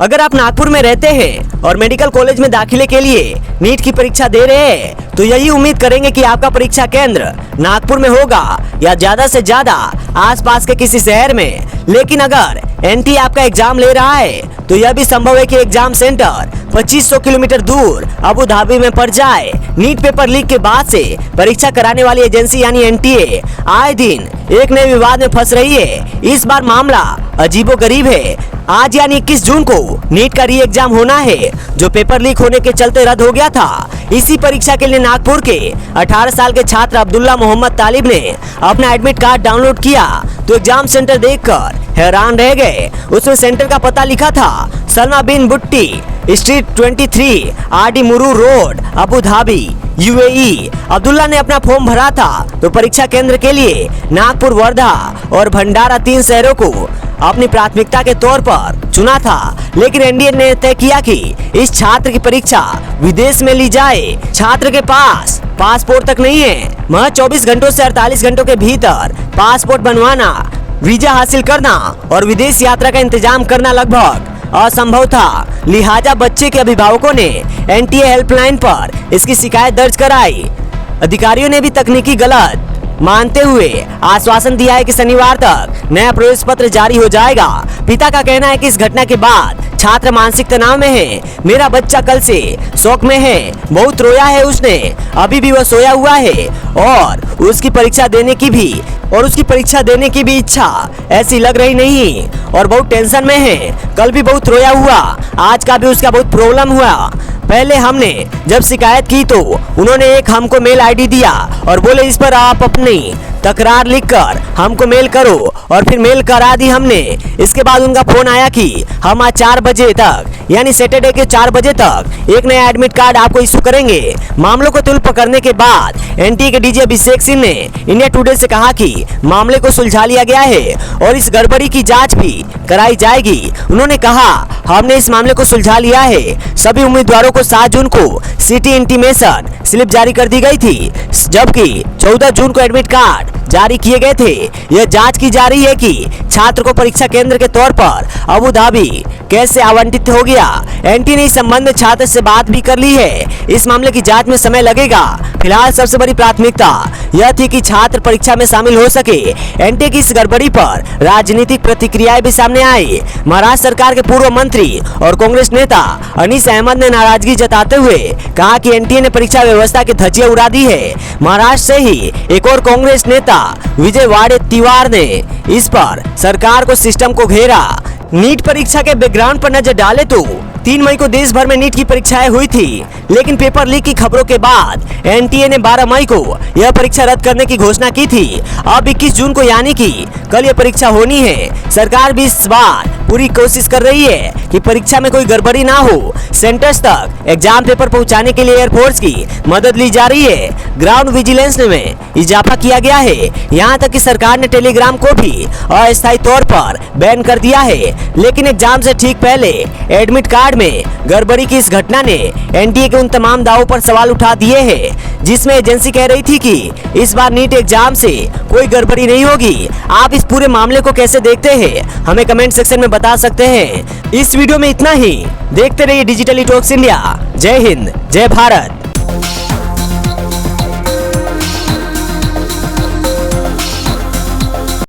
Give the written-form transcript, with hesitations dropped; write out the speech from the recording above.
अगर आप नागपुर में रहते हैं और मेडिकल कॉलेज में दाखिले के लिए नीट की परीक्षा दे रहे हैं तो यही उम्मीद करेंगे कि आपका परीक्षा केंद्र नागपुर में होगा या ज्यादा से ज्यादा आसपास के किसी शहर में। लेकिन अगर एनटीए आपका एग्जाम ले रहा है तो यह भी संभव है कि एग्जाम सेंटर 2500 किलोमीटर दूर अबू धाबी में पड़ जाए। नीट पेपर लीक के बाद से परीक्षा कराने वाली एजेंसी यानी एनटीए आए दिन एक नए विवाद में फंस रही है। इस बार मामला अजीबोगरीब है। आज यानी 21 जून को नीट का री एग्जाम होना है जो पेपर लीक होने के चलते रद्द हो गया था। इसी परीक्षा के लिए नागपुर के 18 साल के छात्र अब्दुल्ला मोहम्मद तालिब ने अपना एडमिट कार्ड डाउनलोड किया तो एग्जाम सेंटर देखकर हैरान रह गए। उसमें सेंटर का पता लिखा था Salma bin Butti street 23 RD Muroor road Abu Dhabi UAE. Abdullah ने अपना फॉर्म भरा था तो परीक्षा केंद्र के लिए नागपुर, वर्धा और भंडारा 3 शहरों को अपनी प्राथमिकता के तौर पर चुना था। लेकिन एनडीए ने तय किया कि इस छात्र की परीक्षा विदेश में ली जाए। छात्र के पास पासपोर्ट तक नहीं है। महज 24 घंटों से 48 घंटों के भीतर पासपोर्ट बनवाना, वीजा हासिल करना और विदेश यात्रा का इंतजाम करना लगभग असंभव था। लिहाजा बच्चे के अभिभावकों ने एनटीए हेल्पलाइन पर इसकी शिकायत दर्ज कराई। अधिकारियों ने भी तकनीकी गलत मानते हुए आश्वासन दिया है कि शनिवार तक नया प्रवेश पत्र जारी हो जाएगा। पिता का कहना है कि इस घटना के बाद छात्र मानसिक तनाव में है। मेरा बच्चा कल से शौक में है, बहुत रोया है उसने, अभी भी वह सोया हुआ है और उसकी परीक्षा देने की भी इच्छा ऐसी लग रही नहीं और बहुत टेंशन में है। कल भी बहुत रोया हुआ, आज का भी उसका बहुत प्रॉब्लम हुआ। पहले हमने जब शिकायत की तो उन्होंने एक हमको मेल आईडी दिया और बोले इस पर आप अपनी तकरार लिखकर हमको मेल करो और फिर मेल करा दी हमने। इसके बाद उनका फोन आया कि हम आज 4 बजे तक यानी सैटरडे के 4 बजे तक एक नया एडमिट कार्ड आपको इशू करेंगे। मामलों को तुल पकड़ने के बाद एनटीए के डीजी अभिषेक सिंह ने इंडिया टुडे से कहा कि मामले को सुलझा लिया गया है और इस गड़बड़ी की जांच भी कराई जाएगी। उन्होंने कहा हमने इस मामले को सुलझा लिया है। सभी उम्मीदवारों को 7 जून को सिटी इंटीमेशन स्लिप जारी कर दी गई थी जबकि 14 जून को एडमिट कार्ड जारी किए गए थे। यह जांच की जा रही है कि छात्र को परीक्षा केंद्र के तौर पर अबू धाबी कैसे आवंटित हो गया। एनटीए ने इस संबंध में छात्र से बात भी कर ली है। इस मामले की जांच में समय लगेगा। फिलहाल सबसे बड़ी प्राथमिकता यह थी कि छात्र परीक्षा में शामिल हो सके। एनटीए की इस गड़बड़ी पर राजनीतिक प्रतिक्रियाएं भी सामने आई। महाराष्ट्र सरकार के पूर्व मंत्री और कांग्रेस नेता अनीस अहमद ने नाराजगी जताते हुए कहा कि एनटीए ने परीक्षा व्यवस्था की धज्जियां उड़ा दी है। महाराष्ट्र से ही एक और कांग्रेस नेता विजय वाडेतिवार ने इस पर सरकार को सिस्टम को घेरा। नीट परीक्षा के बैकग्राउंड पर नजर डाले तो 3 मई को देश भर में नीट की परीक्षाएं हुई थी, लेकिन पेपर लीक की खबरों के बाद एनटीए ने 12 मई को यह परीक्षा रद्द करने की घोषणा की थी। अब 21 जून को यानी कि कल यह परीक्षा होनी है। सरकार भी इस बार पूरी कोशिश कर रही है कि परीक्षा में कोई गड़बड़ी ना हो। सेंटर्स तक एग्जाम पेपर पहुंचाने के लिए एयरफोर्स की मदद ली जा रही है। ग्राउंड विजिलेंस में इजाफा किया गया है। यहाँ तक कि सरकार ने टेलीग्राम को भी अस्थायी तौर पर बैन कर दिया है। लेकिन एग्जाम से ठीक पहले एडमिट कार्ड में गड़बड़ी की इस घटना ने एनटीए के उन तमाम दावों पर सवाल उठा दिए हैं जिसमें एजेंसी कह रही थी कि इस बार नीट एग्जाम से कोई गड़बड़ी नहीं होगी। आप इस पूरे मामले को कैसे देखते हैं हमें कमेंट सेक्शन में बता सकते हैं। इस वीडियो में इतना ही। देखते रहिए डिजिटली टॉक्स इंडिया। जय हिंद, जय भारत।